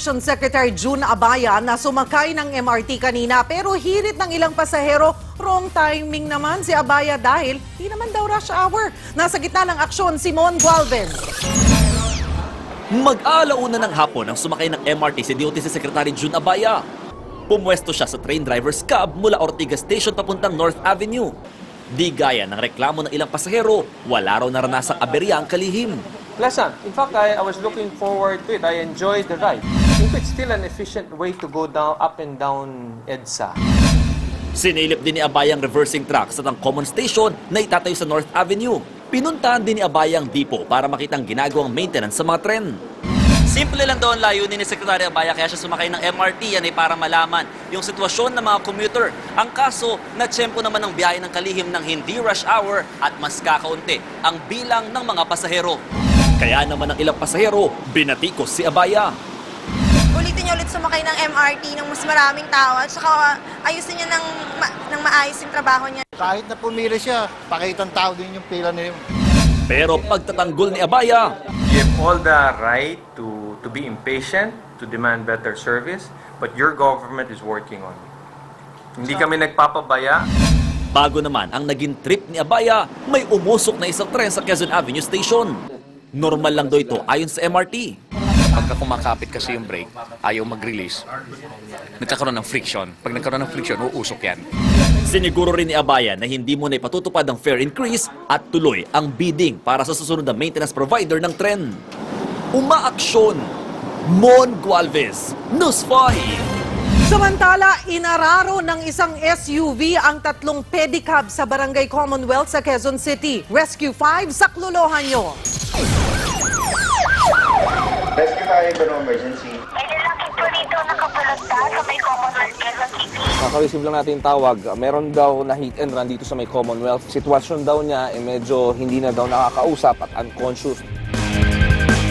Transportation Secretary June Abaya na sumakay ng MRT kanina pero hirit ng ilang pasahero. Wrong timing naman si Abaya dahil di naman daw rush hour. Nasa gitna ng aksyon, Simon Gualvez. Mag-aalauna ng hapon ang sumakay ng MRT si DOTC Secretary June Abaya. Pumwesto siya sa train driver's cab mula Ortigas Station papuntang North Avenue. Di gaya ng reklamo ng ilang pasahero, wala raw naranasang aberya ang kalihim. Pleasant. In fact, I was looking forward to it. I enjoyed the ride. I think it's still an efficient way to go down, up and down EDSA. Sinilip din ni Abaya ang reversing track sa Common Station na itatayo sa North Avenue. Pinuntahan din ni Abaya ang depot para makitang ginagawang maintenance sa mga tren. Simple lang daw ang layunin ni Secretary Abaya kaya siya sumakay ng MRT yan ay para malaman yung sitwasyon ng mga commuter. Ang kaso, natsyempo naman ang biyahe ng kalihim ng hindi rush hour at mas kakaunti ang bilang ng mga pasahero. Kaya naman ang ilang pasahero, binatikos si Abaya. Ulitin niyo ulit sumakay ng MRT ng mas maraming tao at saka ayusin niya ng maayos yung trabaho niya. Kahit na pumili siya, pakitang tao din yung pila niya. Pero pagtatanggol ni Abaya, You have all the right to be impatient, to demand better service, but your government is working on it. Hindi kami nagpapabaya. bago naman ang naging trip ni Abaya, may umusok na isang tren sa Quezon Avenue Station. Normal lang daw ito ayon sa MRT. Pagka kumakapit kasi yung brake, ayaw mag-release, nagkakaroon ng friction. Pag nagkaroon ng friction, uusok yan. Siniguro rin ni Abaya na hindi mo na ipatutupad ang fare increase at tuloy ang bidding para sa susunod na maintenance provider ng tren. Umaaksyon! Mon Gualvez, News 5! Samantala, inararo ng isang SUV ang tatlong pedicab sa Barangay Commonwealth sa Quezon City. Rescue 5, saklolohan nyo. Rescue 5, ano emergency? May lalaki po dito nakapalagda sa may Commonwealth Quezon City. Kaka-receive lang natin yung tawag. Meron daw na hit and run dito sa may Commonwealth. Sitwasyon daw niya, medyo hindi na daw nakakausap at unconscious.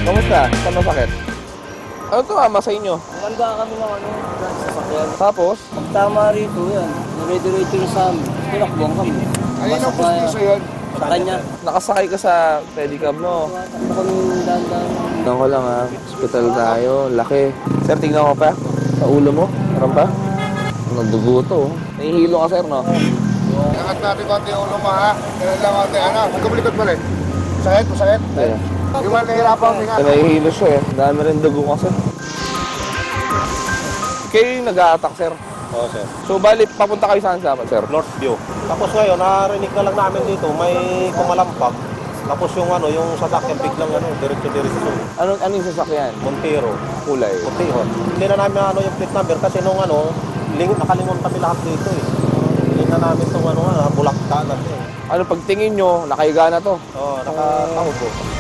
Kamusta? Saan masakit? Ano ito sa inyo? Maganda kami ng sasakyan. Tapos? Pagtama rito yan, nire-diretso rin sa amin. Tinakbuhan kami. Ayun ang pustiso yun. Sa kanya. Nakasakay ka sa pedicab, no? Takbo kami dahan-dahan. Tignan ko lang ha. Hospital tayo. Laki. Sir, tignan ko pa. Sa ulo mo. Meron pa? Nagdugo to. Nahihilo ka, sir, no? Angat natin konti yung ulo mo, ha? Ganun lang konti. Ano? Kumalikot balik. Sakit? Masakit? Yeah. Yung mga nahihirapan ang tinga. Nahihilo siya eh. Dami rin dugo kasi. Kayo yung nag-a-attack, sir? Oo, sir. So, bali, papunta kayo saan sa sir? Northview. Tapos ngayon, narinig na lang namin dito, may kumalampak. Tapos yung yung sasakyan biglang diretso-diretso. Ano yung sasakyan? Montero. Kulay. Puntihon. Hindi na namin yung plate number kasi nung nakalingon kami lahat dito eh. Hindi na namin itong bulakta na ito eh. Ano, pagtingin nyo, nakahiga na to? Oo, nakatahubo.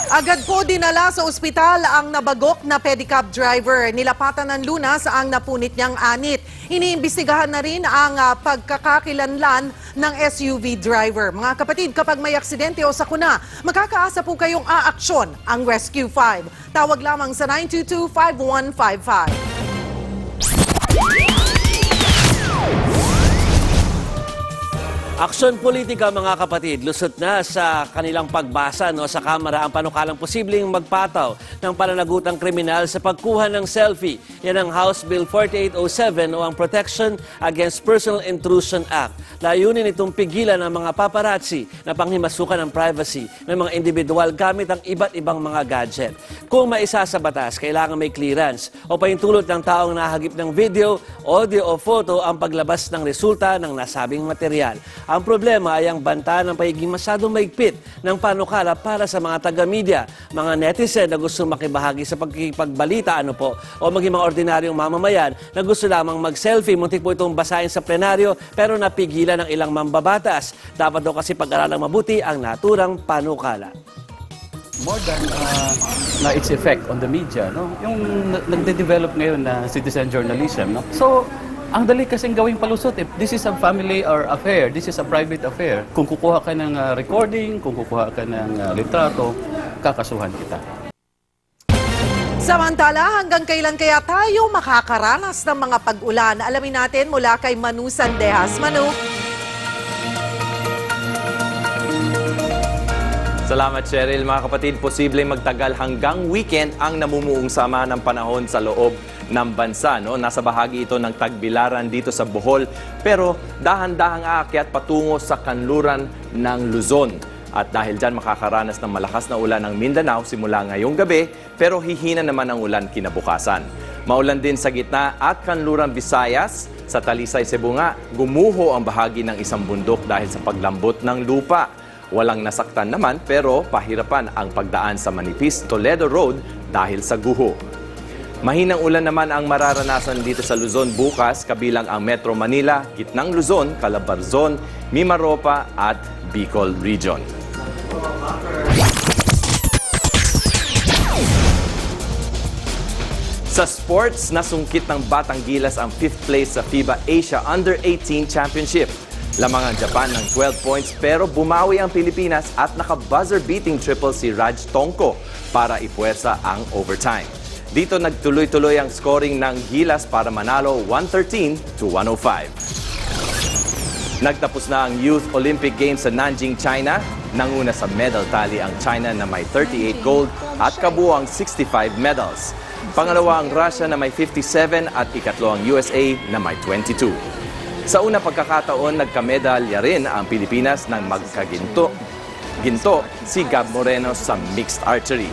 Agad po dinala sa ospital ang nabagok na pedicab driver. Nilapatan ng lunas ang napunit niyang anit. Iniimbestigahan na rin ang pagkakakilanlan ng SUV driver. Mga kapatid, kapag may aksidente o sakuna, makakaasa po kayong aaksyon ang Rescue 5. Tawag lamang sa 922-5155. Aksyon politika mga kapatid, lusot na sa kanilang pagbasa sa Kamara ang panukalang posibleng magpataw ng pananagutang kriminal sa pagkuha ng selfie. Yan ang House Bill 4807 o ang Protection Against Personal Intrusion Act. Layunin itong pigilan ang mga paparazzi na panghimasukan ng privacy ng mga individual gamit ang iba't ibang mga gadget. Kung maisa sa batas, kailangan may clearance o pahintulot ng taong nahagip ng video, audio o photo ang paglabas ng resulta ng nasabing material. Ang problema ay ang banta ng pagiging masyadong maigpit ng panukala para sa mga taga-media, mga netizen na gusto makibahagi sa pagkikipagbalita o maging mga ordinaryong mamamayan na gusto lamang mag-selfie. Muntik po itong basahin sa plenaryo pero napigilan ng ilang mambabatas. Dapat daw kasi pag-aralang mabuti ang naturang panukala. More than na its effect on the media, no? Yung nagde-develop ngayon na citizen journalism, no? So, ang dali kasing gawing palusot. If this is a family or affair, this is a private affair. Kung kukuha ka ng recording, kung kukuha ka ng litrato, kakasuhan kita. Samantala, hanggang kailan kaya tayo makakaranas ng mga pag-ulan? Alamin natin mula kay Manu Sandejas. Manu? Salamat, Cheryl. Mga kapatid, posibleng magtagal hanggang weekend ang namumuong sama ng panahon sa loob ng bansa. No? Nasa bahagi ito ng Tagbilaran dito sa Bohol, pero dahan-dahang aakyat patungo sa kanluran ng Luzon. At dahil dyan, makakaranas ng malakas na ulan ng Mindanao simula ngayong gabi, pero hihina naman ang ulan kinabukasan. Maulan din sa gitna at kanluran Visayas. Sa Talisay, Cebu nga, gumuho ang bahagi ng isang bundok dahil sa paglambot ng lupa. Walang nasaktan naman pero pahirapan ang pagdaan sa manipis Toledo Road dahil sa guho. Mahinang ulan naman ang mararanasan dito sa Luzon bukas, kabilang ang Metro Manila, Gitnang Luzon, Calabarzon, Mimaropa at Bicol Region. Sa sports, nasungkit ng Batang Gilas ang 5th place sa FIBA Asia Under-18 Championship. Lamang ang Japan ng 12 points pero bumawi ang Pilipinas at naka-buzzer-beating triple si Raj Tongko para ipuwersa ang overtime. Dito nagtuloy-tuloy ang scoring ng Gilas para manalo 113-105. Nagtapos na ang Youth Olympic Games sa Nanjing, China. Nanguna sa medal tally ang China na may 38 gold at kabuuang 65 medals. Pangalawa ang Russia na may 57 at ikatlo ang USA na may 22. Sa unang pagkakataon, nagkamedalya rin ang Pilipinas ng magkaginto si Gab Moreno sa mixed archery.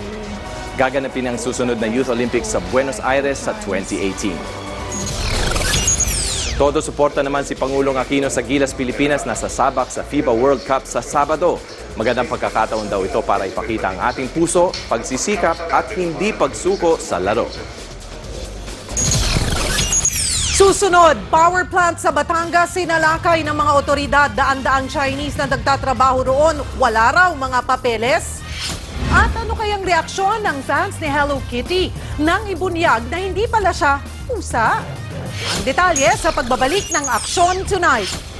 Gaganapin ang susunod na Youth Olympics sa Buenos Aires sa 2018. Todo suporta naman si Pangulong Aquino sa Gilas Pilipinas na sasabak sa FIBA World Cup sa Sabado. Magandang pagkakataon daw ito para ipakita ang ating puso, pagsisikap at hindi pagsuko sa laro. Susunod, power plant sa Batangas, sinalakay ng mga otoridad. Daan-daang Chinese na nagtatrabaho roon, wala raw mga papeles. At ano kayang reaksyon ng fans ni Hello Kitty nang ibunyag na hindi pala siya pusa? Ang detalye sa pagbabalik ng Aksyon Tonight.